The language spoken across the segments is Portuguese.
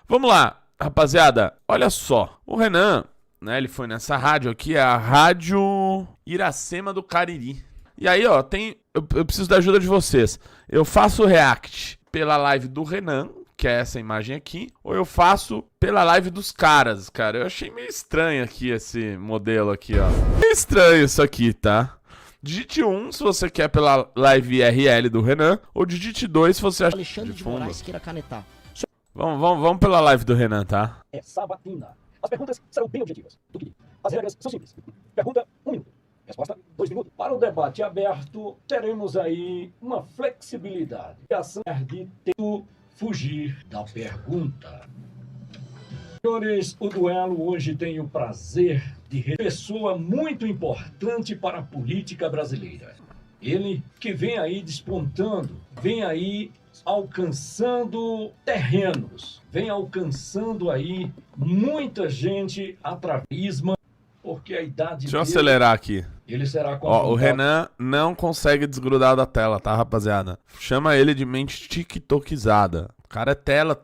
Vamos lá, rapaziada. Olha só, o Renan, né, ele foi nessa rádio aqui, é a Rádio Iracema do Cariri. E aí, ó, eu preciso da ajuda de vocês. Eu faço o react pela live do Renan, que é essa imagem aqui, ou eu faço pela live dos caras, cara. Eu achei meio estranho aqui esse modelo aqui, ó. Meio estranho isso aqui, tá? Digite 1 se você quer pela live IRL do Renan, ou digite 2 se você acha Alexandre de Moraes queira canetar. Vamos pela live do Renan, tá? É sabatina. As perguntas serão bem objetivas. Do que as regras são simples. Pergunta, 1 minuto. Resposta, 2 minutos. Para o debate aberto, teremos aí uma flexibilidade. A ação de tento fugir da pergunta. Senhores, o duelo hoje tem o prazer de receber pessoa muito importante para a política brasileira. Ele que vem aí despontando, vem aí alcançando terrenos, vem alcançando aí muita gente através, porque a idade Deixa eu dele, acelerar aqui. ele será Ó, o Renan não consegue desgrudar da tela, tá, rapaziada? Chama ele de mente tiktokizada. O cara é tela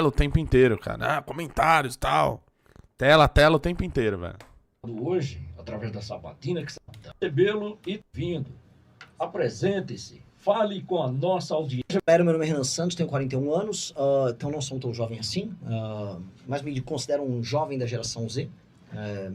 o tempo inteiro, cara. Ah, comentários e tal. Tela o tempo inteiro, velho. hoje, através da sabatina, que recebê-lo e vindo. Apresente-se, fale com a nossa audiência. Meu nome é Renan Santos, tenho 41 anos, então não sou tão jovem assim, mas me considero um jovem da geração Z,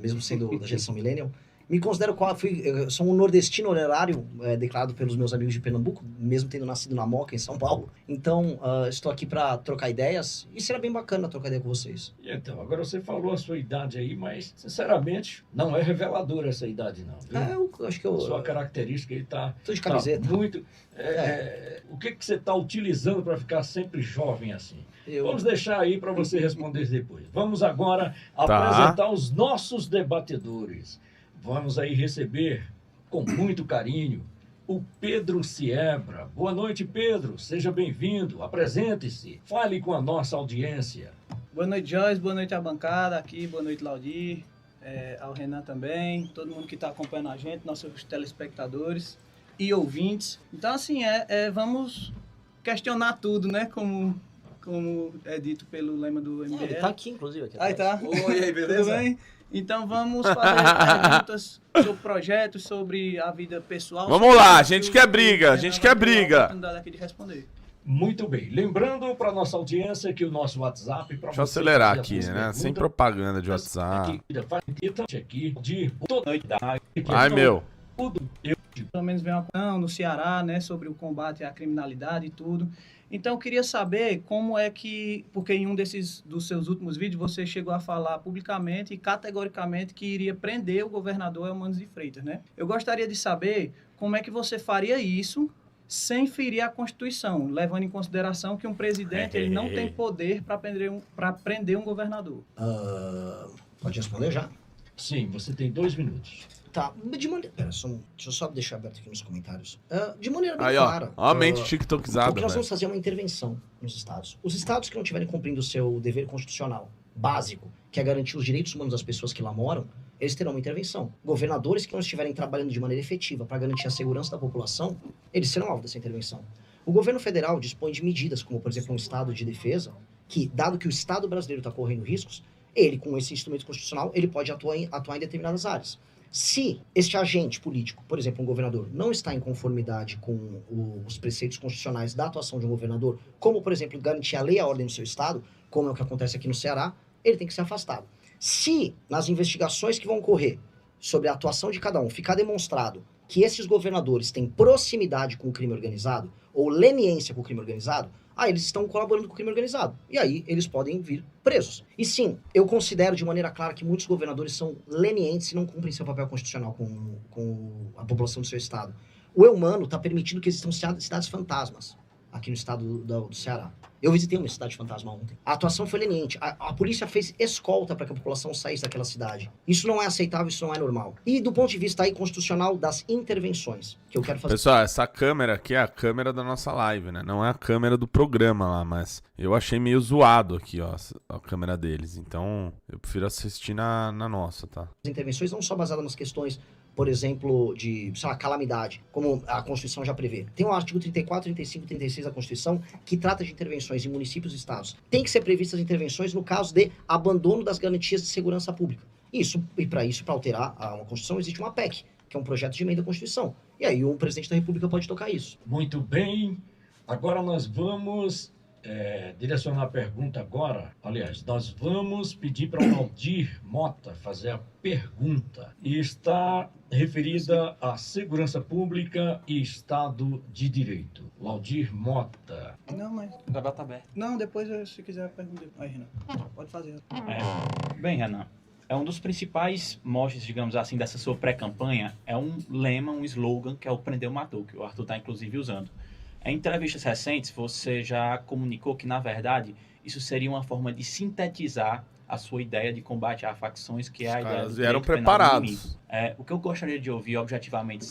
mesmo sendo da geração Millennial. Me considero eu sou um nordestino honorário, declarado pelos meus amigos de Pernambuco, mesmo tendo nascido na Moca, em São Paulo. Então, estou aqui para trocar ideias e será bem bacana trocar ideia com vocês. Então, agora você falou a sua idade aí, mas, sinceramente, não é reveladora essa idade, não. Viu? Eu acho que eu... A sua característica aí tá... Tô de camiseta. Tá muito... O que você está utilizando para ficar sempre jovem assim? Vamos deixar aí para você responder depois. Vamos agora apresentar os nossos debatedores. Vamos aí receber, com muito carinho, o Pedro Siebra. Boa noite, Pedro. Seja bem-vindo. Apresente-se. Fale com a nossa audiência. Boa noite, Joyce. Boa noite à bancada aqui. Boa noite, Laudir. Ao Renan também. Todo mundo que está acompanhando a gente, nossos telespectadores e ouvintes. Então, assim, vamos questionar tudo, né? Como é dito pelo lema do MBL. Ele tá aqui, inclusive. Aqui aí tá. Oi, aí, beleza? Tudo bem? Então vamos fazer perguntas sobre projetos, sobre a vida pessoal. Vamos lá, a gente quer briga, a gente quer briga. Oportunidade aqui de responder. Muito bem. Lembrando para nossa audiência que o nosso WhatsApp... Deixa eu acelerar aqui, né? Sem propaganda de WhatsApp. Aqui de toda a idade. Ai, meu. Pelo menos vem uma no Ceará, né, sobre o combate à criminalidade e tudo. Então, eu queria saber como é que... Porque em um dos seus últimos vídeos, você chegou a falar publicamente e categoricamente que iria prender o governador Elmanes de Freitas, né? Eu gostaria de saber como é que você faria isso sem ferir a Constituição, levando em consideração que um presidente ele não tem poder para prender um governador. Pode responder já? Sim, você tem 2 minutos. Tá, de maneira... deixa eu só deixar aberto aqui nos comentários. De maneira bem Aí, clara... ó a mente tiktokizada, que nós vamos fazer uma intervenção nos estados. Os estados que não estiverem cumprindo o seu dever constitucional básico, que é garantir os direitos humanos das pessoas que lá moram, eles terão uma intervenção. Governadores que não estiverem trabalhando de maneira efetiva para garantir a segurança da população, eles serão alvo dessa intervenção. O governo federal dispõe de medidas, como, por exemplo, um estado de defesa, que, dado que o Estado brasileiro está correndo riscos, ele, com esse instrumento constitucional, ele pode atuar em determinadas áreas. Se este agente político, por exemplo, um governador, não está em conformidade com os preceitos constitucionais da atuação de um governador, como, por exemplo, garantir a lei e a ordem no seu estado, como é o que acontece aqui no Ceará, ele tem que ser afastado. Se, nas investigações que vão ocorrer sobre a atuação de cada um, ficar demonstrado que esses governadores têm proximidade com o crime organizado, ou leniência com o crime organizado, aí eles estão colaborando com o crime organizado. E aí eles podem vir presos. E sim, eu considero de maneira clara que muitos governadores são lenientes e não cumprem seu papel constitucional com a população do seu estado. O Eumano está permitindo que existam cidades fantasmas aqui no estado do Ceará. Eu visitei uma cidade fantasma ontem. A atuação foi leniente. A polícia fez escolta para que a população saísse daquela cidade. Isso não é aceitável, isso não é normal. E do ponto de vista aí constitucional das intervenções que eu quero fazer... Pessoal, essa câmera aqui é a câmera da nossa live, né? Não é a câmera do programa lá, mas eu achei meio zoado aqui, ó, a câmera deles. Então, eu prefiro assistir na nossa, tá? As intervenções não só baseadas nas questões por exemplo, de, sei lá, calamidade, como a Constituição já prevê. Tem o artigo 34, 35 e 36 da Constituição que trata de intervenções em municípios e estados. Tem que ser previstas intervenções no caso de abandono das garantias de segurança pública. Para alterar uma Constituição, existe uma PEC, que é um projeto de emenda à Constituição. E aí o presidente da República pode tocar isso. Muito bem. Agora nós vamos direcionar a pergunta agora. Aliás, nós vamos pedir para o Laudir Mota fazer a pergunta. E está referida à segurança pública e Estado de Direito. Laudir Mota. Não, mas... O debate está aberto. Não, depois, se quiser, pergunta. Aí, Renan, pode fazer. Bem, Renan, um dos principais motes, digamos assim, dessa sua pré-campanha é um lema, um slogan, que é o Prendeu Matou, que o Arthur está, inclusive, usando. Em entrevistas recentes, você já comunicou que, na verdade, isso seria uma forma de sintetizar a sua ideia de combate a facções, que é a ideia do Vieram direito penal do inimigo. preparados. O que eu gostaria de ouvir, objetivamente,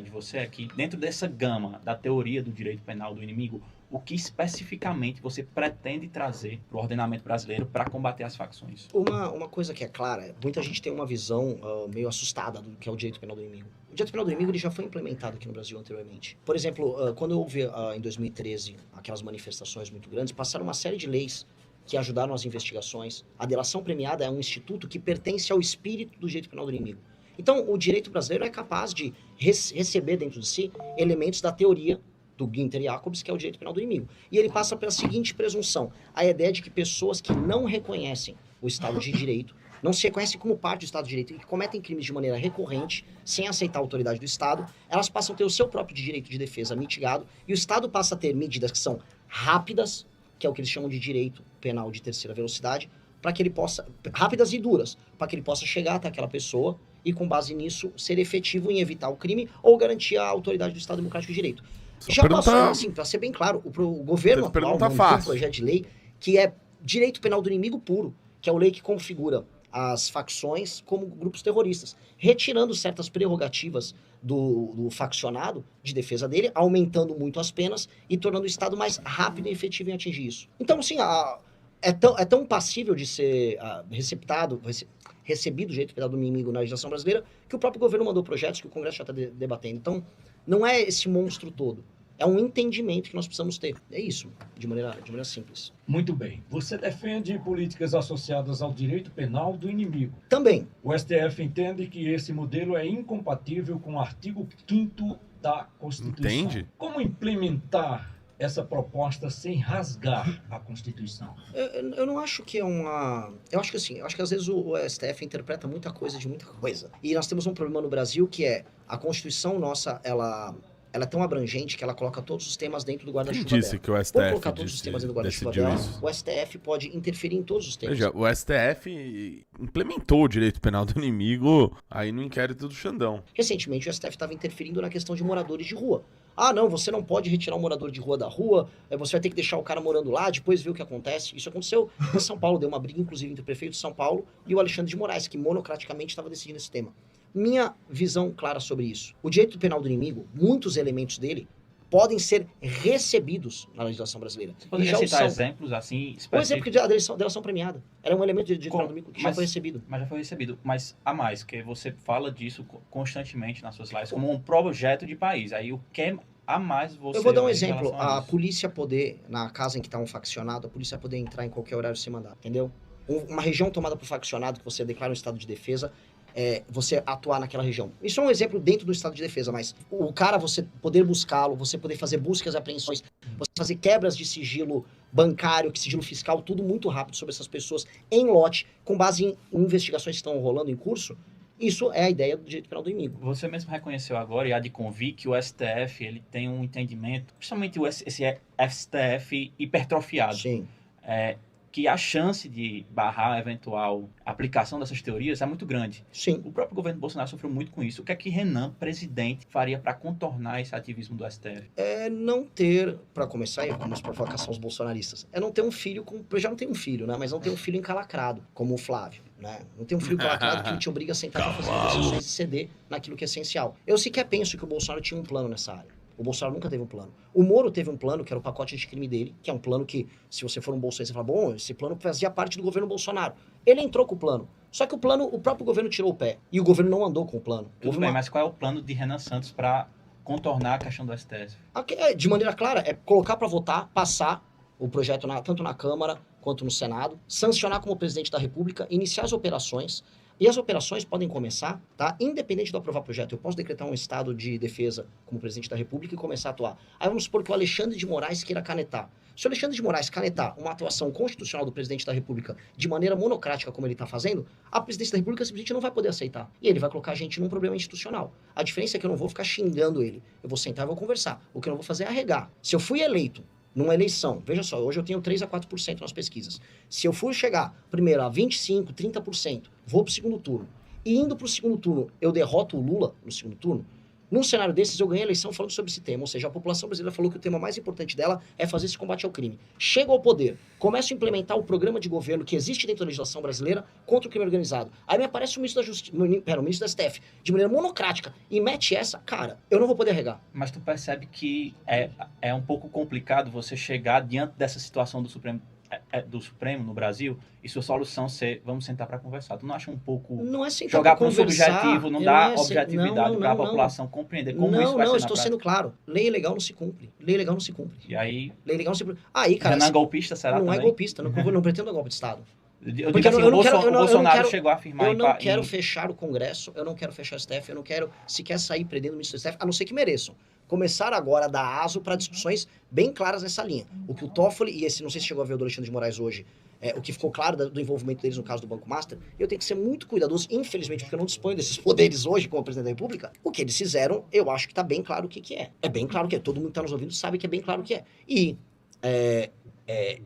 de você é que, dentro dessa gama da teoria do direito penal do inimigo, o que especificamente você pretende trazer para o ordenamento brasileiro para combater as facções? Uma coisa que é clara, muita gente tem uma visão meio assustada do que é o direito penal do inimigo. O direito penal do inimigo ele já foi implementado aqui no Brasil anteriormente. Por exemplo, quando houve em 2013 aquelas manifestações muito grandes, passaram uma série de leis que ajudaram as investigações. A delação premiada é um instituto que pertence ao espírito do direito penal do inimigo. Então, o direito brasileiro é capaz de receber dentro de si elementos da teoria do Günther Jacobs, que é o direito penal do inimigo. E ele passa pela seguinte presunção: a ideia de que pessoas que não reconhecem o Estado de Direito, não se reconhecem como parte do Estado de Direito e que cometem crimes de maneira recorrente, sem aceitar a autoridade do Estado, elas passam a ter o seu próprio direito de defesa mitigado e o Estado passa a ter medidas que são rápidas, que é o que eles chamam de direito penal de terceira velocidade, para que ele possa, rápidas e duras, para que ele possa chegar até aquela pessoa e, com base nisso, ser efetivo em evitar o crime ou garantir a autoridade do Estado Democrático de Direito. Já passou, assim, para ser bem claro, o governo atual tem um projeto de lei que é direito penal do inimigo puro, que é a lei que configura as facções como grupos terroristas, retirando certas prerrogativas do faccionado de defesa dele, aumentando muito as penas e tornando o Estado mais rápido e efetivo em atingir isso. Então, assim, é tão passível de ser recebido o direito penal do inimigo na legislação brasileira que o próprio governo mandou projetos que o Congresso já está debatendo. Então, não é esse monstro todo. É um entendimento que nós precisamos ter. É isso, de maneira simples. Muito bem. Você defende políticas associadas ao direito penal do inimigo. Também. O STF entende que esse modelo é incompatível com o artigo 5º da Constituição. Entende? Como implementar essa proposta sem rasgar a Constituição? Eu não acho que é uma... Eu acho que assim, às vezes o STF interpreta muita coisa de muita coisa. E nós temos um problema no Brasil que é a Constituição nossa, ela é tão abrangente que ela coloca todos os temas dentro do guarda-chuva dela. Quem disse que o Por STF colocar todos os temas dentro do guarda-chuva dela, o STF pode interferir em todos os temas. Veja, o STF implementou o direito penal do inimigo aí no inquérito do Xandão. Recentemente o STF estava interferindo na questão de moradores de rua. Ah, não, você não pode retirar um morador de rua da rua, você vai ter que deixar o cara morando lá, depois ver o que acontece. Isso aconteceu em São Paulo, deu uma briga, inclusive, entre o prefeito de São Paulo e o Alexandre de Moraes, que monocraticamente estava decidindo esse tema. Minha visão clara sobre isso. O direito penal do inimigo, muitos elementos dele, podem ser recebidos na legislação brasileira. Você poderia citar exemplos assim específicos? Um exemplo da delação premiada. Era um elemento de direito penal do inimigo que já foi recebido. Mas já foi recebido. Mas a mais, que você fala disso constantemente nas suas lives como um projeto de país. Aí o que a mais você... Eu vou dar um exemplo. A polícia poder, na casa em que está um faccionado, a polícia poder entrar em qualquer horário sem mandar, entendeu? Uma região tomada por faccionado, que você declara um estado de defesa, você atuar naquela região. Isso é um exemplo dentro do estado de defesa, mas o cara, você poder buscá-lo, você poder fazer buscas e apreensões, você fazer quebras de sigilo bancário, sigilo fiscal, tudo muito rápido sobre essas pessoas em lote, com base em investigações que estão rolando em curso. Isso é a ideia do direito penal do inimigo. Você mesmo reconheceu agora, e há de convir, que o STF ele tem um entendimento, principalmente esse STF hipertrofiado. Sim. Que a chance de barrar a eventual aplicação dessas teorias é muito grande. Sim. O próprio governo Bolsonaro sofreu muito com isso. O que é que Renan, presidente, faria para contornar esse ativismo do STF? É não ter, para começar, como provocação aos bolsonaristas, é não ter um filho, eu já não tenho um filho, né? Mas não ter um filho encalacrado, como o Flávio, né? Não ter um filho encalacrado que ele te obriga a sentar para fazer negociações e ceder naquilo que é essencial. Eu sequer penso que o Bolsonaro tinha um plano nessa área. O Bolsonaro nunca teve um plano. O Moro teve um plano, que era o pacote anticrime dele, que é um plano que, se você for um bolsonarista, você fala, bom, esse plano fazia parte do governo Bolsonaro. Ele entrou com o plano. Só que o plano, o próprio governo tirou o pé. E o governo não andou com o plano. Tudo bem, mas qual é o plano de Renan Santos para contornar a questão do STF? De maneira clara, é colocar para votar, passar o projeto tanto na Câmara quanto no Senado, sancionar como presidente da República, iniciar as operações. E as operações podem começar, tá? Independente de eu aprovar o projeto. Eu posso decretar um estado de defesa como presidente da República e começar a atuar. Aí vamos supor que o Alexandre de Moraes queira canetar. Se o Alexandre de Moraes canetar uma atuação constitucional do presidente da República de maneira monocrática, como ele está fazendo, a presidência da República simplesmente não vai poder aceitar. E ele vai colocar a gente num problema institucional. A diferença é que eu não vou ficar xingando ele. Eu vou sentar e vou conversar. O que eu não vou fazer é arregar. Se eu fui eleito numa eleição, veja só, hoje eu tenho 3 a 4% nas pesquisas. Se eu for chegar primeiro a 25%, 30%, vou pro segundo turno, e indo pro segundo turno, eu derroto o Lula no segundo turno, num cenário desses eu ganhei a eleição falando sobre esse tema, ou seja, a população brasileira falou que o tema mais importante dela é fazer esse combate ao crime. Chego ao poder, começo a implementar o programa de governo que existe dentro da legislação brasileira contra o crime organizado. Aí me aparece o ministro da Justiça, o ministro da STF, de maneira monocrática, e mete essa, cara, eu não vou poder regar. Mas tu percebe que é um pouco complicado você chegar diante dessa situação do Supremo no Brasil e sua solução ser, vamos sentar para conversar. Tu não acha um pouco não é sentar jogar pra para um subjetivo, não dá objetividade para a não. população compreender como isso vai ser Não, na estou prática? sendo claro. Lei legal não se cumpre. Lei legal não se cumpre. E aí, Lei legal não se cumpre. Aí, cara, Renan golpista será não também? é golpista, não pretendo golpe de Estado. Eu digo Porque assim, eu não o quero- eu não Bolsonaro quero- chegou a afirmar Eu não quero em- fechar o Congresso, eu não quero fechar o STF, eu não quero sequer sair prendendo o ministro do STF, a não ser que mereçam. Começar agora a dar aso para discussões bem claras nessa linha. O que o Toffoli, e esse, não sei se chegou a ver o do Alexandre de Moraes hoje, o que ficou claro do envolvimento deles no caso do Banco Master, eu tenho que ser muito cuidadoso, infelizmente, porque eu não disponho desses poderes hoje como presidente da República. O que eles fizeram, eu acho que tá bem claro o que é. É bem claro o que é. Todo mundo que tá nos ouvindo sabe que é bem claro o que é. E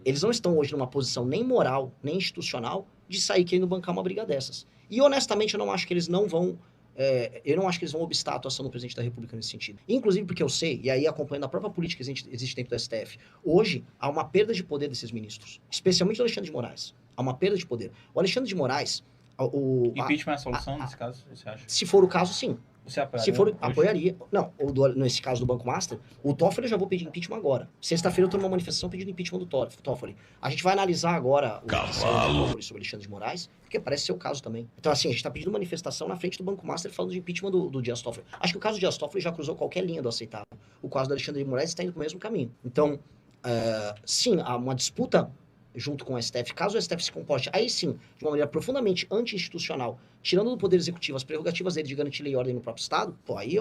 eles não estão hoje numa posição nem moral, nem institucional, de sair querendo bancar uma briga dessas. E honestamente, eu não acho que eles não vão. Eu não acho que eles vão obstar a atuação do presidente da República nesse sentido. Inclusive porque eu sei, e aí acompanhando a própria política que existe dentro do STF, hoje há uma perda de poder desses ministros, especialmente do Alexandre de Moraes. Há uma perda de poder. O Alexandre de Moraes... Impeachment é a solução nesse caso, você acha? Se for o caso, sim. Você apoia? Se for, apoiaria. Não, nesse caso do Banco Master, o Toffoli eu já vou pedir impeachment agora. Sexta-feira eu tô numa manifestação pedindo impeachment do Toffoli. A gente vai analisar agora o que saiu do Toffoli sobre Alexandre de Moraes, porque parece ser o caso também. Então, assim, a gente tá pedindo manifestação na frente do Banco Master falando de impeachment do Dias Toffoli. Acho que o caso do Dias Toffoli já cruzou qualquer linha do aceitável. O caso do Alexandre de Moraes está indo pro mesmo caminho. Então, sim, há uma disputa junto com o STF, caso o STF se comporte, aí sim, de uma maneira profundamente anti-institucional, tirando do Poder Executivo as prerrogativas dele de garantir lei e ordem no próprio Estado, pô, aí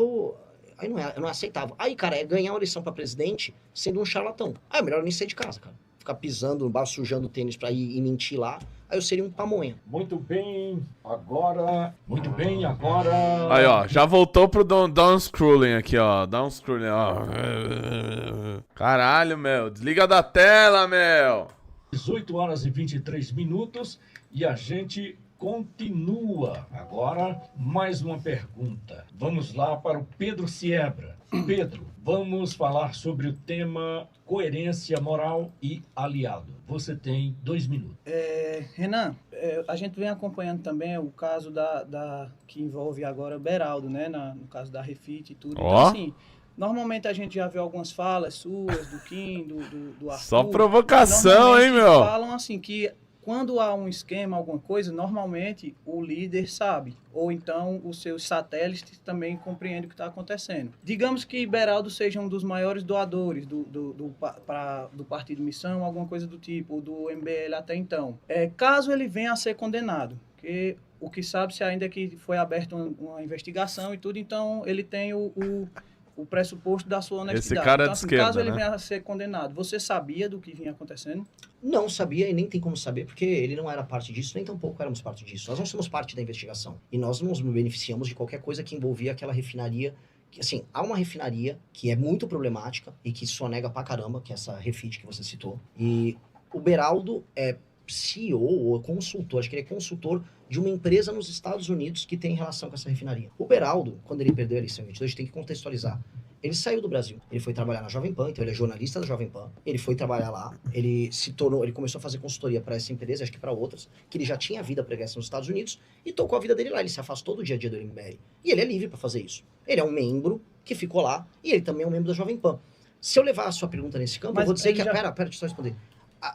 não é aceitável. Aí, cara, é ganhar uma eleição pra presidente sendo um charlatão. Aí é melhor eu nem sair de casa, cara. Ficar pisando no bar, sujando o tênis pra ir e mentir lá, aí eu seria um pamonha. Muito bem, agora... Muito bem, agora... Aí, ó, já voltou pro downscrolling aqui, ó. Downscrolling, ó. Caralho, meu. Desliga da tela, meu. 18 horas e 23 minutos e a gente continua. Agora, mais uma pergunta. Vamos lá para o Pedro Siebra. Pedro, vamos falar sobre o tema coerência moral e aliado. Você tem 2 minutos. Renan, a gente vem acompanhando também o caso que envolve agora o Beraldo, né? No caso da Refit e tudo. Ó. Então, assim, normalmente a gente já vê algumas falas suas, do Kim, do Arthur. Só provocação, hein, Normalmente meu? falam assim que quando há um esquema, alguma coisa, normalmente o líder sabe. Ou então os seus satélites também compreendem o que está acontecendo. Digamos que Beraldo seja um dos maiores doadores do Partido Missão, alguma coisa do tipo, ou do MBL até então. Caso ele venha a ser condenado, que o que sabe-se ainda é que foi aberta uma investigação e tudo, então ele tem o pressuposto da sua honestidade. Esse cara é então, de assim, esquerda, caso ele né? venha a ser condenado, você sabia do que vinha acontecendo? Não sabia e nem tem como saber, porque ele não era parte disso, nem tampouco éramos parte disso. Nós não somos parte da investigação. E nós não nos beneficiamos de qualquer coisa que envolvia aquela refinaria. Que, assim, há uma refinaria que é muito problemática e que sonega pra caramba, que é essa Refit que você citou. E o Beraldo é CEO ou consultor, acho que ele é consultor de uma empresa nos Estados Unidos que tem relação com essa refinaria. O Beraldo, quando ele perdeu a eleição em 22, a gente tem que contextualizar. Ele saiu do Brasil, ele foi trabalhar na Jovem Pan, então ele é jornalista da Jovem Pan, ele foi trabalhar lá, ele começou a fazer consultoria para essa empresa, acho que para outras, que ele já tinha vida pregressa nos Estados Unidos, e tocou a vida dele lá, ele se afastou do dia a dia do MBL. E ele é livre para fazer isso. Ele é um membro que ficou lá, e ele também é um membro da Jovem Pan. Se eu levar a sua pergunta nesse campo, Mas eu vou dizer ele que... já- Pera, deixa eu só responder.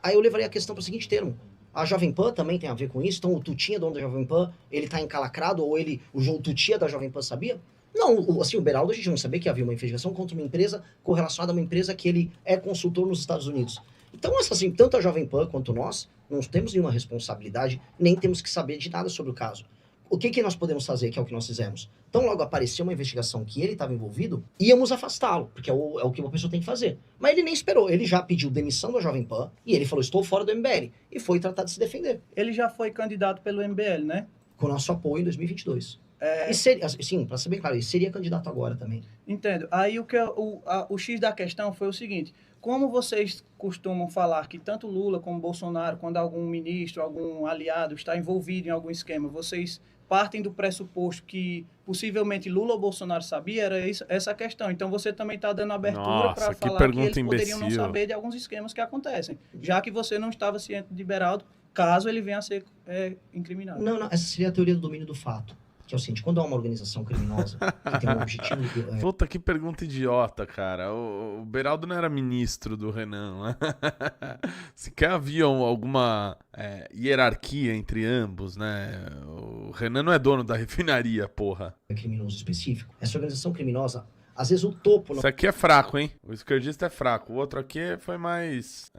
Aí eu levaria a questão para o seguinte termo. A Jovem Pan também tem a ver com isso? Então o Tutinha, dono da Jovem Pan, ele tá encalacrado, ou o Tutinha da Jovem Pan sabia? Não, o Beraldo a gente não sabia que havia uma investigação contra uma empresa correlacionada a uma empresa que ele é consultor nos Estados Unidos. Então, assim, tanto a Jovem Pan quanto nós, não temos nenhuma responsabilidade, nem temos que saber de nada sobre o caso. O que nós podemos fazer, que é o que nós fizemos? Então, logo apareceu uma investigação que ele estava envolvido, íamos afastá-lo, porque é o que uma pessoa tem que fazer. Mas ele nem esperou, ele já pediu demissão da Jovem Pan, e ele falou, estou fora do MBL, e foi tratar de se defender, Ele já foi candidato pelo MBL, né? com nosso apoio em 2022. E seria, sim, para ser bem claro, ele seria candidato agora também. Entendo. Aí o X da questão foi o seguinte: como vocês costumam falar que tanto Lula como Bolsonaro, quando algum ministro, algum aliado está envolvido em algum esquema, vocês partem do pressuposto que possivelmente Lula ou Bolsonaro sabia, era essa questão. Então você também está dando abertura Nossa, para que falar que pergunta eles poderiam não imbecil. saber de alguns esquemas que acontecem, já que você não estava ciente de Beraldo, caso ele venha a ser incriminado. Não, essa seria a teoria do domínio do fato. Que é o seguinte, quando há uma organização criminosa que tem um objetivo... Puta, que pergunta idiota, cara. O Beraldo não era ministro do Renan, né? Sequer havia alguma hierarquia entre ambos, né? O Renan não é dono da refinaria, porra. criminoso específico. Essa organização criminosa, às vezes o topo... Isso aqui é fraco, hein? O esquerdista é fraco. O outro aqui foi mais...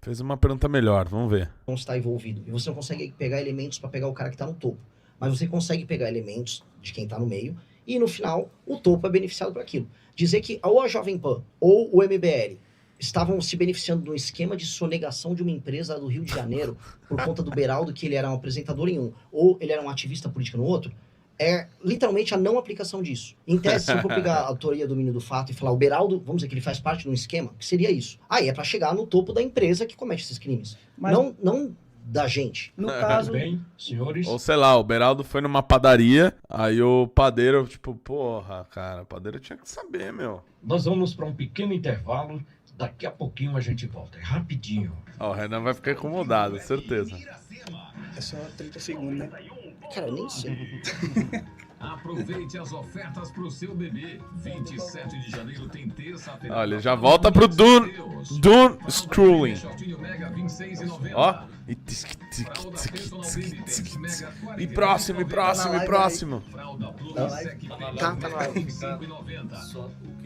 fez uma pergunta melhor, vamos ver. não está envolvido. E você não consegue pegar elementos para pegar o cara que está no topo. Mas você consegue pegar elementos de quem está no meio e, no final, o topo é beneficiado por aquilo. Dizer que ou a Jovem Pan ou o MBL estavam se beneficiando de um esquema de sonegação de uma empresa do Rio de Janeiro por conta do Beraldo, que ele era um apresentador em um, ou ele era um ativista político no outro, é literalmente a não aplicação disso. Em tese, se eu for pegar a autoria do domínio do fato e falar o Beraldo, vamos dizer que ele faz parte de um esquema, que seria isso. Aí é para chegar no topo da empresa que comete esses crimes. Mas- Não da gente. No caso, Bem, senhores, Ou sei lá, o Beraldo foi numa padaria, aí o padeiro, tipo, porra, cara, o padeiro tinha que saber, meu. nós vamos para um pequeno intervalo. Daqui a pouquinho a gente volta. É rapidinho. Ó, o Renan vai ficar incomodado, certeza. é só 30 segundos, né? Cara, eu nem sei. Aproveite as ofertas pro seu bebê. 27 de janeiro tem terça. Olha, já volta pro Dune Schooling. Shortinho Mega 26,90. Ó. Fralda Personal Baby 10 Mega 49,90. E próximo, e próximo, e próximo. Fralda Pluma Tá Sec Baby tá na live. 25,90.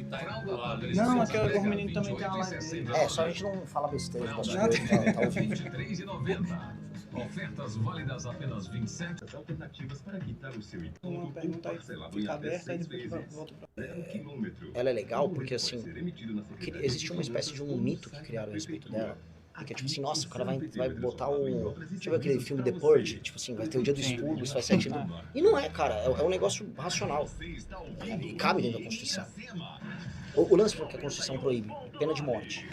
Fralda Padre Não, Essencial aquele Mega menino também tem uma live 28,60. Só a gente não fala besteira. Fralda Tá ao vivo. 23,90. Ofertas válidas apenas 27. Alternativas para quitar o seu Uma pergunta aí fica aberta e depois volta pra... 0 quilômetro. Ela é legal porque, Pode assim, ser emitido na secretaria existe uma espécie de um mito que criaram a respeito dela. Que é tipo assim, nossa, o cara vai botar o... Deixa eu ver aquele filme The Purge, tipo assim, vai ter o dia do expurgo, isso vai ser aquilo. E não é, cara, é um negócio racional. E cabe dentro da Constituição. O lance que a Constituição proíbe, pena de morte.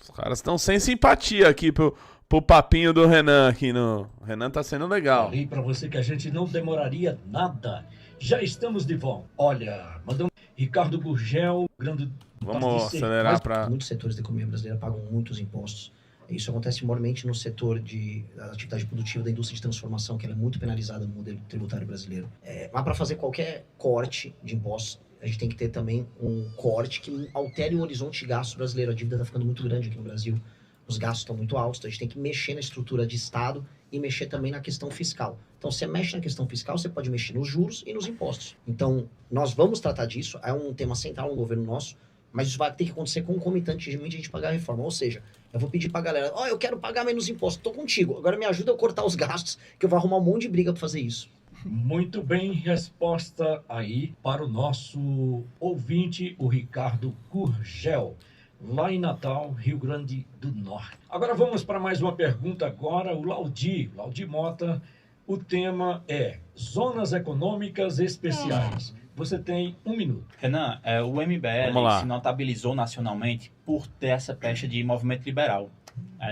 Os caras estão sem simpatia aqui pro papinho do Renan aqui no... O Renan tá sendo legal. Falei para você que a gente não demoraria nada. Já estamos de volta. Olha, mandamos Ricardo Gurgel, grande... Vamos acelerar pra... Muitos setores da economia brasileira pagam muitos impostos. Isso acontece maiormente no setor da atividade produtiva da indústria de transformação, que ela é muito penalizada no modelo tributário brasileiro. Mas para fazer qualquer corte de impostos, a gente tem que ter também um corte que altere o horizonte de gastos brasileiro. A dívida está ficando muito grande aqui no Brasil, os gastos estão muito altos, então a gente tem que mexer na estrutura de Estado e mexer também na questão fiscal. Então, você mexe na questão fiscal, você pode mexer nos juros e nos impostos. Então, nós vamos tratar disso, é um tema central no governo nosso, mas isso vai ter que acontecer concomitantemente a gente pagar a reforma. Ou seja, eu vou pedir pra galera, eu quero pagar menos impostos, tô contigo, agora me ajuda a cortar os gastos, que eu vou arrumar um monte de briga pra fazer isso. Muito bem, resposta aí para o nosso ouvinte, o Ricardo Gurgel, lá em Natal, Rio Grande do Norte. Agora vamos para mais uma pergunta agora, o Laudi Mota. O tema é Zonas Econômicas Especiais. Você tem 1 minuto. Renan, o MBL Vamos lá. se notabilizou nacionalmente por ter essa pecha de movimento liberal.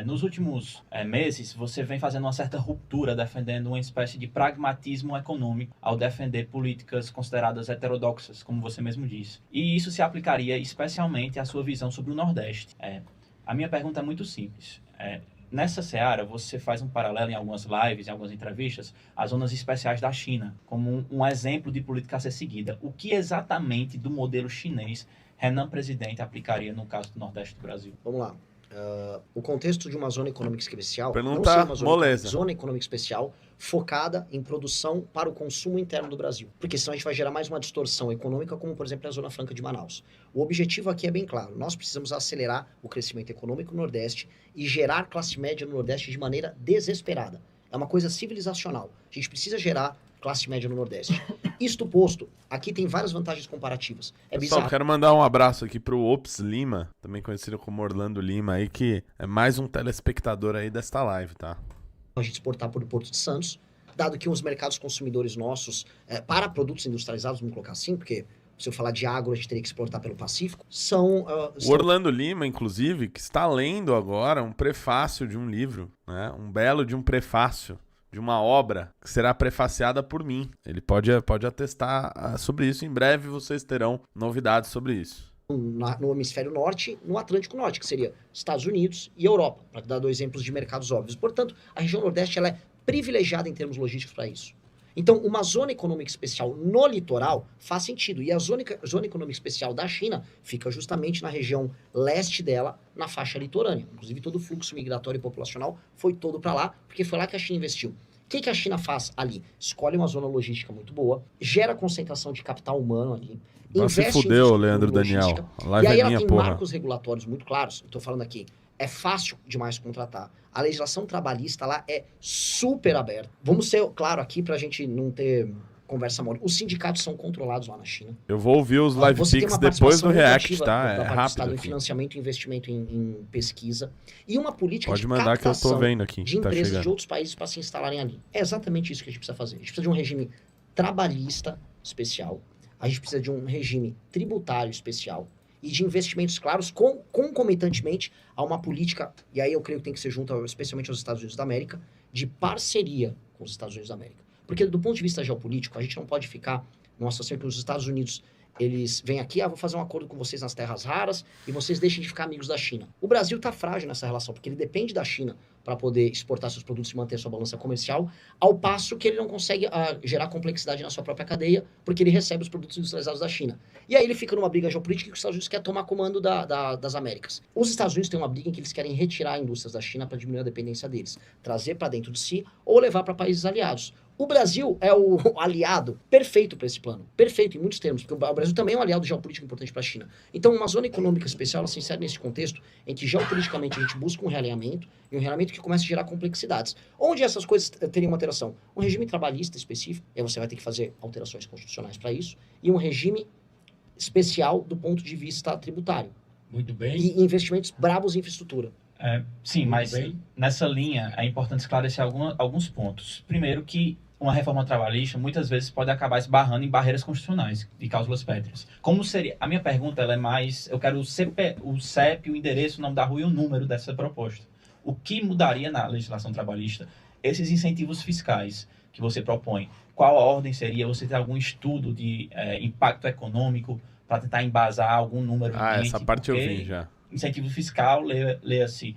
Nos últimos meses, você vem fazendo uma certa ruptura, defendendo uma espécie de pragmatismo econômico ao defender políticas consideradas heterodoxas, como você mesmo disse. E isso se aplicaria especialmente à sua visão sobre o Nordeste. A minha pergunta é muito simples. Nessa seara, você faz um paralelo em algumas lives, em algumas entrevistas, às zonas especiais da China, como um exemplo de política a ser seguida. O que exatamente do modelo chinês Renan Presidente aplicaria no caso do Nordeste do Brasil? Vamos lá. O contexto de uma zona econômica especial Pergunta não seria uma moleza. zona econômica especial focada em produção para o consumo interno do Brasil. Porque senão a gente vai gerar mais uma distorção econômica, como por exemplo a Zona Franca de Manaus. O objetivo aqui é bem claro. Nós precisamos acelerar o crescimento econômico no Nordeste e gerar classe média no Nordeste de maneira desesperada. É uma coisa civilizacional. A gente precisa gerar classe média no Nordeste. Isto posto, aqui tem várias vantagens comparativas. É Pessoal, bizarro. quero mandar um abraço aqui pro Ops Lima, também conhecido como Orlando Lima, aí, que é mais um telespectador aí desta live, tá? A gente exportar por Porto de Santos, dado que os mercados consumidores nossos, para produtos industrializados, vamos colocar assim, porque se eu falar de agro, a gente teria que exportar pelo Pacífico, O Orlando Lima, inclusive, que está lendo agora um prefácio de um livro, né? Um belo de um prefácio de uma obra que será prefaciada por mim. Ele pode atestar sobre isso. Em breve vocês terão novidades sobre isso. no hemisfério norte, no Atlântico Norte, que seria Estados Unidos e Europa, para dar dois exemplos de mercados óbvios. Portanto, a região Nordeste ela é privilegiada em termos logísticos para isso. Então, uma zona econômica especial no litoral faz sentido. E a zona econômica especial da China fica justamente na região leste dela, na faixa litorânea. Inclusive, todo o fluxo migratório e populacional foi todo para lá, porque foi lá que a China investiu. O que a China faz ali? Escolhe uma zona logística muito boa, gera concentração de capital humano ali, Mas se investe em fudeu, infraestrutura Leandro logística, Daniel. A live e aí é ela minha, tem porra. marcos regulatórios muito claros. Eu tô falando aqui, é fácil demais contratar. A legislação trabalhista lá é super aberta. Vamos ser claro aqui pra gente não ter conversa mole. Os sindicatos são controlados lá na China. Eu vou ouvir os live Você tem pics uma depois do participação React, ativa tá? da É parte do rápido Estado em aqui. financiamento e investimento em pesquisa. E uma política Pode de mandar que eu tô captação vendo aqui. de Tá empresas de chegando. outros países para se instalarem ali. É exatamente isso que a gente precisa fazer. A gente precisa de um regime trabalhista especial. A gente precisa de um regime tributário especial. E de investimentos claros, concomitantemente a uma política, e aí eu creio que tem que ser junto, especialmente aos Estados Unidos da América, de parceria com os Estados Unidos da América. Porque do ponto de vista geopolítico, a gente não pode ficar numa situação que os Estados Unidos, eles vêm aqui, vou fazer um acordo com vocês nas terras raras e vocês deixem de ficar amigos da China. O Brasil está frágil nessa relação, porque ele depende da China para poder exportar seus produtos e manter sua balança comercial, ao passo que ele não consegue gerar complexidade na sua própria cadeia, porque ele recebe os produtos industrializados da China. E aí ele fica numa briga geopolítica que os Estados Unidos quer tomar comando das Américas. Os Estados Unidos têm uma briga em que eles querem retirar indústrias da China para diminuir a dependência deles, trazer para dentro de si ou levar para países aliados. O Brasil é o aliado perfeito para esse plano. Perfeito, em muitos termos, porque o Brasil também é um aliado geopolítico importante para a China. Então, uma zona econômica especial, ela se insere nesse contexto em que geopoliticamente a gente busca um realinhamento, e um realinhamento que começa a gerar complexidades. Onde essas coisas teriam uma alteração? Um regime trabalhista específico, e aí você vai ter que fazer alterações constitucionais para isso, e um regime especial do ponto de vista tributário. Muito bem. E investimentos brabos em infraestrutura. Sim, Muito mas bem. nessa linha é importante esclarecer alguns pontos. Primeiro que uma reforma trabalhista muitas vezes pode acabar esbarrando em barreiras constitucionais de cláusulas pétreas. Como seria? A minha pergunta ela é mais, eu quero o CEP, o endereço, o nome da rua e o número dessa proposta. O que mudaria na legislação trabalhista? Esses incentivos fiscais que você propõe, qual a ordem seria? Você tem algum estudo de impacto econômico para tentar embasar algum número? Essa parte eu vi já. Incentivo fiscal, leia-se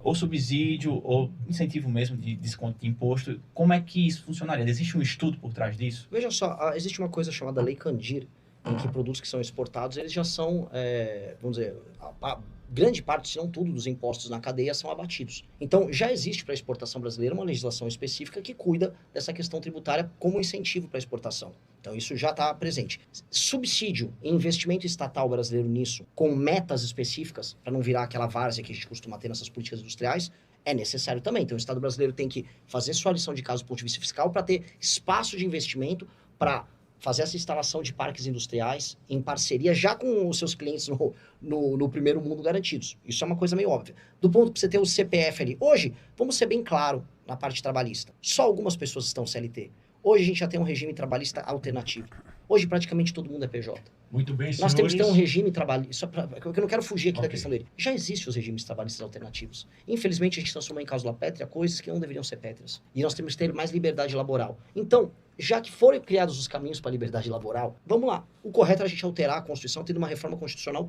ou subsídio, ou incentivo mesmo de desconto de imposto. Como é que isso funcionaria? Existe um estudo por trás disso? Veja só, existe uma coisa chamada Lei Candir, em que produtos que são exportados, eles já são, vamos dizer, grande parte, se não tudo, dos impostos na cadeia são abatidos. Então, já existe para a exportação brasileira uma legislação específica que cuida dessa questão tributária como incentivo para a exportação. Então, isso já está presente. Subsídio e investimento estatal brasileiro nisso, com metas específicas, para não virar aquela várzea que a gente costuma ter nessas políticas industriais, é necessário também. Então, o Estado brasileiro tem que fazer sua lição de casa do ponto de vista fiscal para ter espaço de investimento para fazer essa instalação de parques industriais em parceria já com os seus clientes no primeiro mundo garantidos. Isso é uma coisa meio óbvia. Do ponto que você ter o CPF ali. Hoje, vamos ser bem claro na parte trabalhista. Só algumas pessoas estão CLT. Hoje a gente já tem um regime trabalhista alternativo. Hoje praticamente todo mundo é PJ. Muito bem, senhores. Nós temos que ter um regime trabalhista, eu não quero fugir aqui da Ok. questão dele. Já existem os regimes trabalhistas alternativos. Infelizmente, a gente transformou em cláusula pétrea coisas que não deveriam ser pétreas. E nós temos que ter mais liberdade laboral. Então, já que foram criados os caminhos para a liberdade laboral, vamos lá. O correto é a gente alterar a Constituição tendo uma reforma constitucional.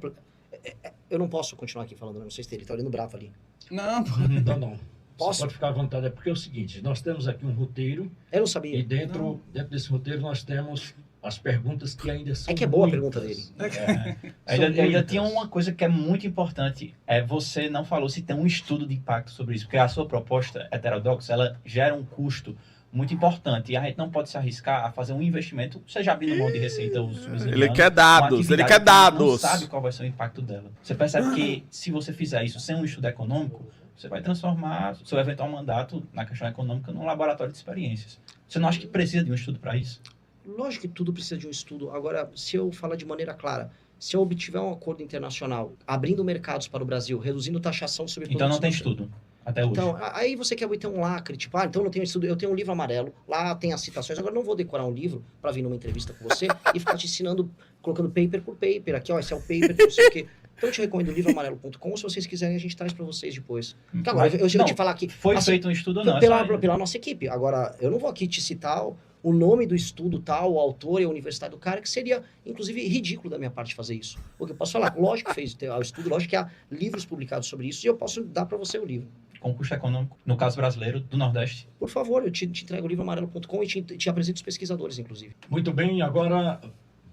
Eu não posso continuar aqui falando, não sei se ele está olhando bravo ali. Não, pô. Não. Posso? Pode ficar à vontade, é porque é o seguinte, nós temos aqui um roteiro Eu não sabia. e dentro desse roteiro nós temos as perguntas que ainda são É que é boa a muitas. pergunta dele. Ainda muitas. tinha uma coisa que é muito importante, você não falou se tem um estudo de impacto sobre isso, porque a sua proposta heterodoxa, ela gera um custo muito importante, e a gente não pode se arriscar a fazer um investimento, seja abrindo mão de receita os Ele quer dados, ele quer Não dados. sabe qual vai ser o impacto dela. Você percebe que se você fizer isso sem um estudo econômico, você vai transformar seu eventual mandato na questão econômica num laboratório de experiências. Você não acha que precisa de um estudo para isso? Lógico que tudo precisa de um estudo. Agora, se eu falar de maneira clara, se eu obtiver um acordo internacional, abrindo mercados para o Brasil, reduzindo taxação sobre Então não tem produtos- estudo, até hoje. Então, aí você quer ter um lacre, tipo, então eu não tenho estudo, eu tenho um livro amarelo, lá tem as citações, agora eu não vou decorar um livro para vir numa entrevista com você e ficar te ensinando, colocando paper por paper, aqui ó, esse é o paper, não sei o quê. Então eu te recomendo livroamarelo.com, se vocês quiserem a gente traz para vocês depois. Porque agora, eu Não, te falar aqui... Foi assim, feito um estudo ou não? pela nossa equipe. Agora, eu não vou aqui te citar o nome do estudo tal, o autor e a universidade do cara, que seria, inclusive, ridículo da minha parte fazer isso. Porque eu posso falar, lógico que fez o estudo, lógico que há livros publicados sobre isso, e eu posso dar para você o livro. Com custo econômico, no caso brasileiro, do Nordeste. Por favor, eu te entrego o livroamarelo.com e te apresento os pesquisadores, inclusive. Muito bem, agora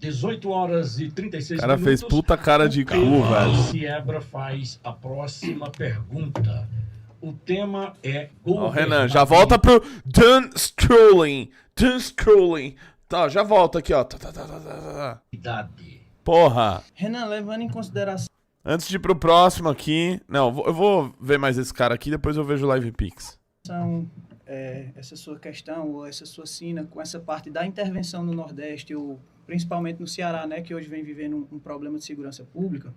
18 horas e 36 O cara minutos. fez puta cara de cu, velho. Siebra faz a próxima pergunta. O tema é Ó, Renan, já volta pro Done Scrolling. Done Scrolling. Tá, já volta aqui, ó. Idade. Porra. Renan, levando em consideração Antes de ir pro próximo aqui... Não, eu vou ver mais esse cara aqui, depois eu vejo o Live Pix. essa sua questão, ou essa sua sina, com essa parte da intervenção no Nordeste, ou principalmente no Ceará, né, que hoje vem vivendo um problema de segurança pública,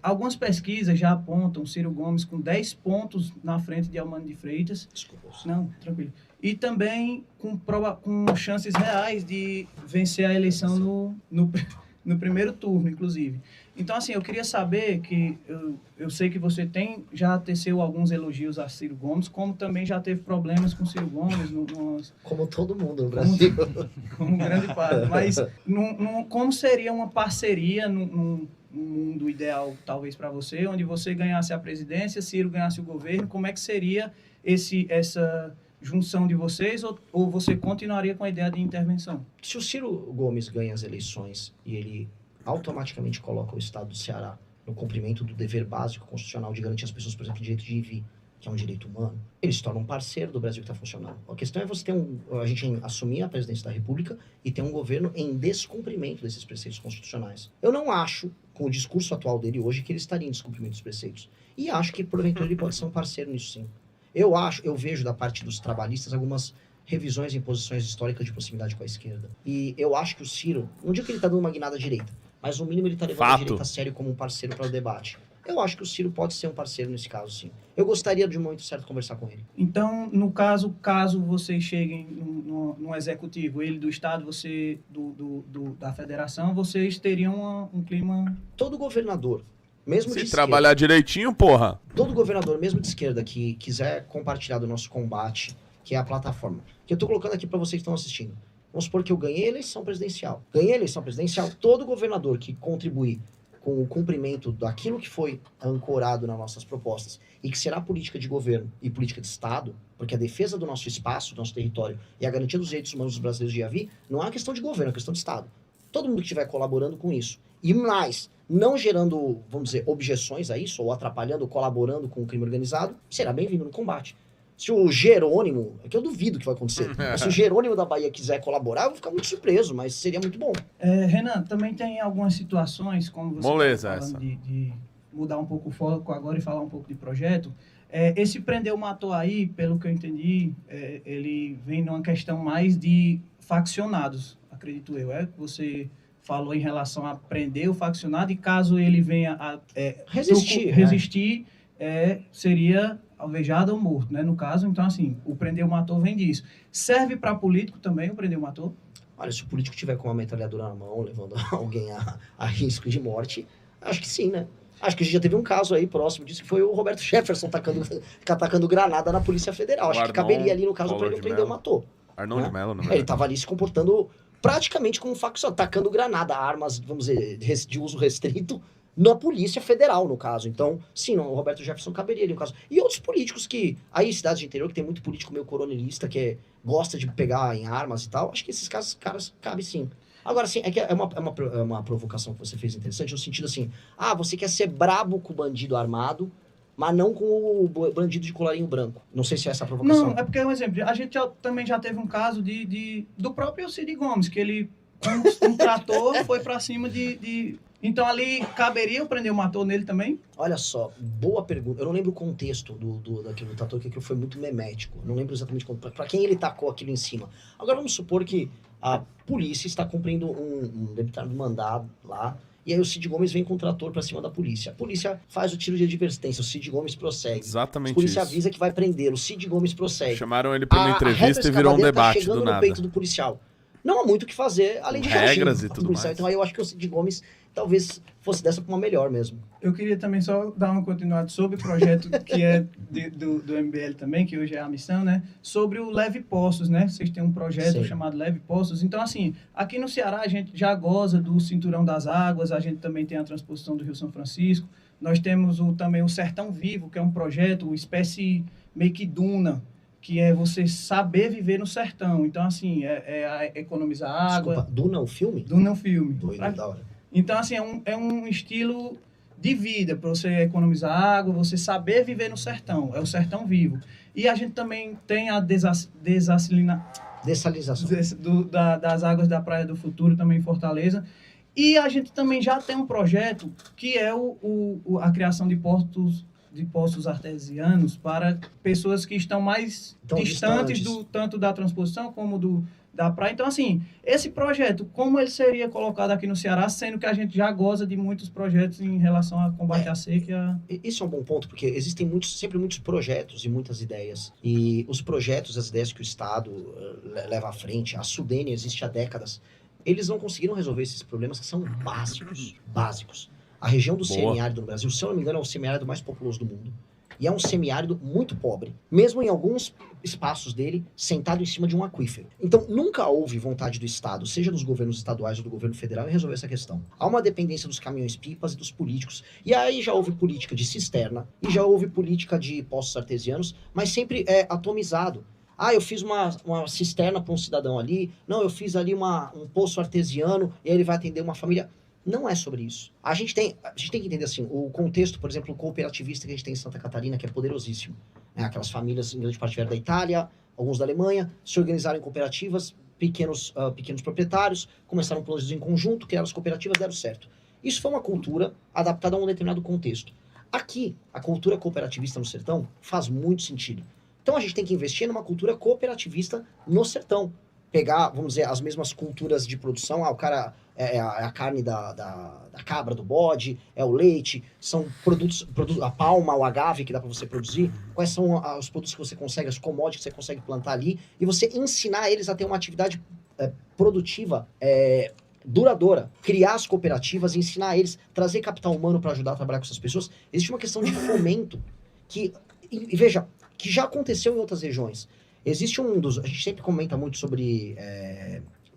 algumas pesquisas já apontam Ciro Gomes com 10 pontos na frente de Almano de Freitas. Desculpa. Não, tranquilo. E também com chances reais de vencer a eleição no primeiro turno, inclusive. Então, assim, eu queria saber que eu sei que você já teceu alguns elogios a Ciro Gomes, como também já teve problemas com Ciro Gomes, Como todo mundo no Brasil. como grande parte. Mas como seria uma parceria num mundo ideal, talvez, para você, onde você ganhasse a presidência, Ciro ganhasse o governo, como é que seria essa junção de vocês, ou você continuaria com a ideia de intervenção? Se o Ciro Gomes ganha as eleições e ele automaticamente coloca o Estado do Ceará no cumprimento do dever básico constitucional de garantir às pessoas, por exemplo, o direito de ir e vir, que é um direito humano, ele se torna um parceiro do Brasil que está funcionando. A questão é você ter a gente assumir a presidência da República e ter um governo em descumprimento desses preceitos constitucionais. Eu não acho, com o discurso atual dele hoje, que ele estaria em descumprimento dos preceitos. E acho que, porventura, ele pode ser um parceiro nisso, sim. Eu vejo da parte dos trabalhistas algumas revisões em posições históricas de proximidade com a esquerda. E eu acho que o Ciro, não digo que ele está dando uma guinada à direita, mas no mínimo ele está levando a direita a sério como um parceiro para o debate. Eu acho que o Ciro pode ser um parceiro nesse caso, sim. Eu gostaria de um momento certo conversar com ele. Então, no caso vocês cheguem no executivo, ele do Estado, você da federação, vocês teriam um clima... Todo governador, mesmo de Se esquerda, trabalhar direitinho, porra. todo governador, mesmo de esquerda, que quiser compartilhar do nosso combate, que é a plataforma, que eu estou colocando aqui para vocês que estão assistindo. Vamos supor que eu ganhei a eleição presidencial. Todo governador que contribuir com o cumprimento daquilo que foi ancorado nas nossas propostas e que será política de governo e política de Estado, porque a defesa do nosso espaço, do nosso território e a garantia dos direitos humanos dos brasileiros de ir a vir, não é uma questão de governo, é uma questão de Estado. Todo mundo que estiver colaborando com isso, e mais, não gerando, vamos dizer, objeções a isso, ou atrapalhando, colaborando com o crime organizado, será bem-vindo no combate. Se o Jerônimo, é que eu duvido que vai acontecer, mas se o Jerônimo da Bahia quiser colaborar, eu vou ficar muito surpreso, mas seria muito bom. Renan, também tem algumas situações, como você Moleza tá falando essa. de mudar um pouco o foco agora e falar um pouco de projeto. Esse prendeu, matou aí, pelo que eu entendi, ele vem numa questão mais de faccionados, acredito eu. Você falou em relação a prender o faccionado e caso ele venha a resistir, seria alvejado ou morto, né? No caso, então assim, o prendeu, matou vem disso. Serve para político também o prendeu, matou? Olha, se o político tiver com uma metralhadora na mão, levando alguém a risco de morte, acho que sim, né? Acho que a gente já teve um caso aí próximo disso, que foi o Roberto Jefferson atacando granada na Polícia Federal. Acho que caberia ali, no caso, o prendeu, matou. Arnold né? Mello, não é? Ele estava ali se comportando praticamente como um facção, atacando granada, armas, vamos dizer, de uso restrito, na Polícia Federal, no caso. Então, sim, o Roberto Jefferson caberia ali no caso. E outros políticos que, aí cidades de interior, que tem muito político meio coronelista, que gosta de pegar em armas e tal, acho que esses caras cabem sim. Agora, sim, é que é uma provocação que você fez interessante, no sentido assim, você quer ser brabo com o bandido armado, mas não com o bandido de colarinho branco. Não sei se é essa a provocação. Não, é porque, um exemplo, a gente também já teve um caso do próprio Cid Gomes, que ele, um trator, foi pra cima Então ali caberia eu prender o matou nele também? Olha só, boa pergunta. Eu não lembro o contexto daquilo do trator, que aquilo foi muito memético. Eu não lembro exatamente para quem ele tacou aquilo em cima. Agora vamos supor que a polícia está cumprindo um determinado mandado lá, e aí o Cid Gomes vem com o trator pra cima da polícia. A polícia faz o tiro de advertência, o Cid Gomes prossegue. Exatamente A polícia isso. avisa que vai prendê-lo, o Cid Gomes prossegue. Chamaram ele pra uma A entrevista e virou um retroescavadeira debate chegando do no nada. peito do policial. Não há muito o que fazer, além de Regras reagir e ao tudo policial. mais. Então aí eu acho que o Cid Gomes talvez fosse dessa pra uma melhor mesmo. Eu queria também só dar uma continuada sobre o projeto que é do MBL também, que hoje é a missão, né? Sobre o Leve Postos, né? Vocês têm um projeto Sim. chamado Leve Postos. Então, assim, aqui no Ceará a gente já goza do Cinturão das Águas, a gente também tem a transposição do Rio São Francisco. Nós temos também o Sertão Vivo, que é um projeto, uma espécie meio que duna, que é você saber viver no sertão. Então, assim, economizar água. Desculpa, Duna, o filme? Duna é um filme. Doido, da hora. Então, assim, é um estilo de vida para você economizar água, você saber viver no sertão. É o sertão vivo. E a gente também tem a dessalinização das águas da Praia do Futuro, também em Fortaleza. E a gente também já tem um projeto que é a criação de postos artesianos para pessoas que estão mais distantes tanto da transposição como da praia. Então, assim, esse projeto, como ele seria colocado aqui no Ceará, sendo que a gente já goza de muitos projetos em relação a combate à seca? Isso é um bom ponto, porque existem sempre muitos projetos e muitas ideias. E os projetos, as ideias que o Estado leva à frente, a Sudene existe há décadas, eles não conseguiram resolver esses problemas que são básicos. A região do semiárido no Brasil, se eu não me engano, é o semiárido mais populoso do mundo. E é um semiárido muito pobre, mesmo em alguns espaços dele, sentado em cima de um aquífero. Então, nunca houve vontade do Estado, seja dos governos estaduais ou do governo federal, em resolver essa questão. Há uma dependência dos caminhões-pipas e dos políticos. E aí já houve política de cisterna, e já houve política de poços artesianos, mas sempre atomizado. Eu fiz uma cisterna para um cidadão ali, não, eu fiz ali um poço artesiano, e aí ele vai atender uma família. Não é sobre isso. A gente tem que entender assim, o contexto, por exemplo, cooperativista que a gente tem em Santa Catarina, que é poderosíssimo. Aquelas famílias, em grande parte, vieram da Itália, alguns da Alemanha, se organizaram em cooperativas, pequenos proprietários, começaram planos em conjunto, criaram as cooperativas, deram certo. Isso foi uma cultura adaptada a um determinado contexto. Aqui, a cultura cooperativista no sertão faz muito sentido. Então a gente tem que investir numa cultura cooperativista no sertão. Pegar, vamos dizer, as mesmas culturas de produção, o cara é a carne da cabra, do bode, é o leite, são produtos, a palma, o agave que dá para você produzir, quais são os produtos que você consegue, as commodities que você consegue plantar ali, e você ensinar eles a ter uma atividade produtiva duradoura, criar as cooperativas, ensinar eles, trazer capital humano para ajudar a trabalhar com essas pessoas. Existe uma questão de fomento que, e veja, que já aconteceu em outras regiões. Existe a gente sempre comenta muito sobre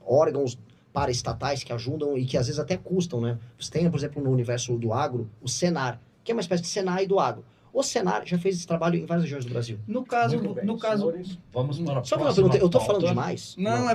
órgãos paraestatais que ajudam e que às vezes até custam, né? Você tem, por exemplo, no universo do agro, o Senar, que é uma espécie de Senai do agro. O Senar já fez esse trabalho em várias regiões do Brasil. No caso, Senhores, vamos para a Só que uma próxima pergunta, eu tô falando pauta. demais? Não,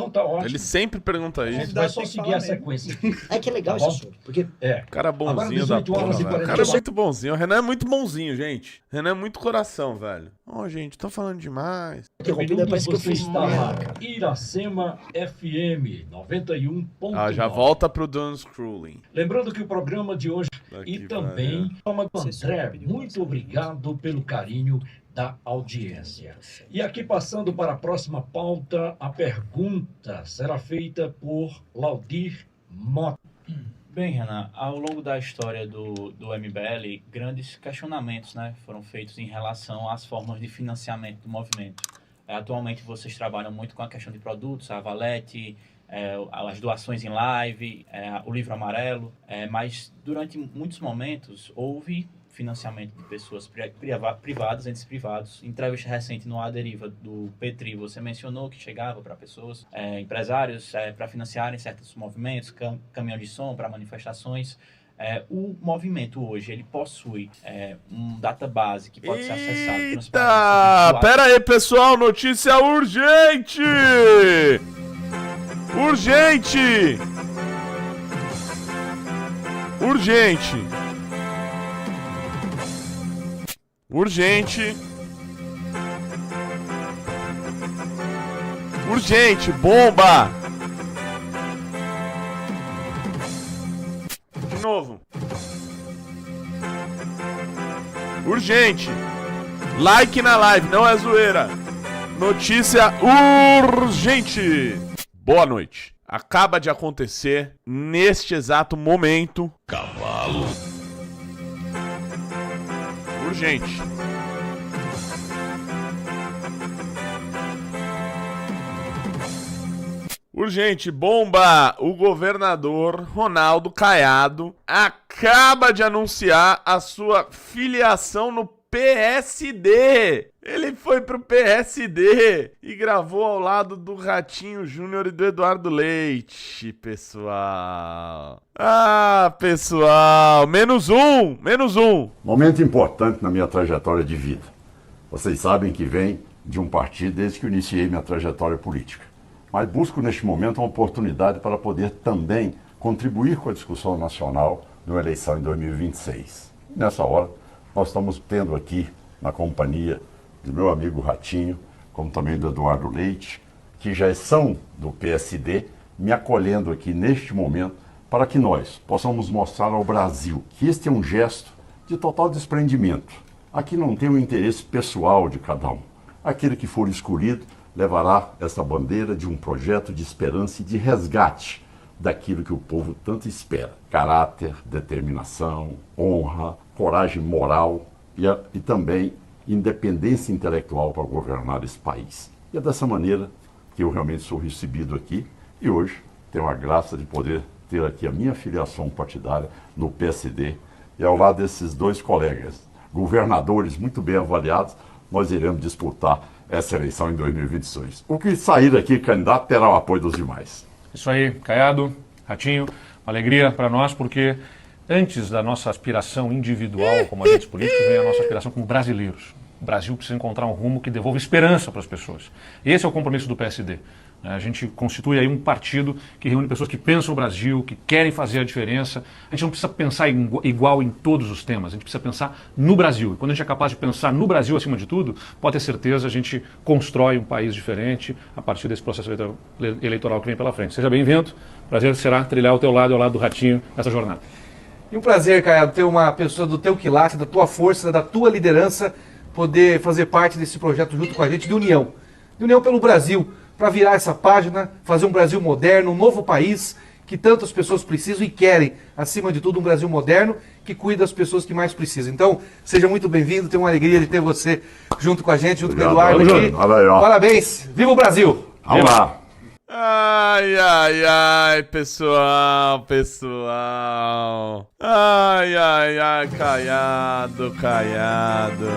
tá ótimo. Ele sempre pergunta A gente isso. vai só seguir a sequência. É que é legal Tá esse bom? assunto, porque Cara Agora, bonzinho da 18 horas porra, e velho. O 40 cara é muito bonzinho. O Renan é muito bonzinho, gente. O Renan é muito coração, velho. Gente, tô falando demais. interrompido, parece que eu Você fiz está merda, lá, cara. Iracema FM 91.9. Já volta pro Dan Scrolling. Lembrando que o programa de hoje Daqui, e também Toma do André, muito obrigado pelo carinho da audiência. E aqui passando para a próxima pauta, a pergunta será feita por Laudir Mota. Bem, Renan, ao longo da história do MBL, grandes questionamentos, né, foram feitos em relação às formas de financiamento do movimento. Atualmente vocês trabalham muito com a questão de produtos, a Valete, as doações em live, o livro amarelo, mas durante muitos momentos houve financiamento de pessoas privadas, entes privados. Em entrevista recente no A Deriva do Petri, você mencionou que chegava para pessoas, empresários, para financiarem certos movimentos, caminhão de som para manifestações. O movimento hoje, ele possui um database que pode ser acessado Eita! Pera aí, pessoal, notícia urgente! Urgente! Urgente! Urgente! Urgente! Bomba! De novo. Urgente! Like na live, não é zoeira. Notícia urgente! Boa noite. Acaba de acontecer, neste exato momento... Cavalo. Urgente. Urgente, bomba! O governador Ronaldo Caiado acaba de anunciar a sua filiação no PSD. Ele foi pro PSD e gravou ao lado do Ratinho Júnior e do Eduardo Leite, pessoal. Ah, pessoal, menos um. Momento importante na minha trajetória de vida. Vocês sabem que venho de um partido desde que eu iniciei minha trajetória política. Mas busco neste momento uma oportunidade para poder também contribuir com a discussão nacional numa eleição em 2026. Nessa hora, nós estamos tendo aqui, na companhia do meu amigo Ratinho, como também do Eduardo Leite, que já são do PSD, me acolhendo aqui neste momento para que nós possamos mostrar ao Brasil que este é um gesto de total desprendimento. Aqui não tem o interesse pessoal de cada um. Aquele que for escolhido levará essa bandeira de um projeto de esperança e de resgate daquilo que o povo tanto espera. Caráter, determinação, honra, coragem moral e também independência intelectual para governar esse país. E é dessa maneira que eu realmente sou recebido aqui e hoje tenho a graça de poder ter aqui a minha filiação partidária no PSD e ao lado desses dois colegas, governadores muito bem avaliados, nós iremos disputar essa eleição em 2026. O que sair daqui, candidato, terá o apoio dos demais. Isso aí, Caiado, Ratinho, uma alegria para nós, porque antes da nossa aspiração individual como agentes políticos, vem a nossa aspiração como brasileiros. O Brasil precisa encontrar um rumo que devolva esperança para as pessoas. Esse é o compromisso do PSD. A gente constitui aí um partido que reúne pessoas que pensam o Brasil, que querem fazer a diferença. A gente não precisa pensar igual em todos os temas, a gente precisa pensar no Brasil. E quando a gente é capaz de pensar no Brasil acima de tudo, pode ter certeza, a gente constrói um país diferente a partir desse processo eleitoral que vem pela frente. Seja bem-vindo, prazer será trilhar ao teu lado e ao lado do Ratinho nessa jornada. E um prazer, Caiado, ter uma pessoa do teu quilate, da tua força, da tua liderança, poder fazer parte desse projeto junto com a gente de união. De união pelo Brasil, para virar essa página, fazer um Brasil moderno, um novo país que tantas pessoas precisam e querem. Acima de tudo, um Brasil moderno que cuida das pessoas que mais precisam. Então, seja muito bem-vindo, tenho uma alegria de ter você junto com a gente, junto Obrigado. com o Eduardo aqui. Parabéns, viva o Brasil! Vamos lá! Ai, ai, ai, pessoal. Ai, ai, ai, Caiado. Caiado.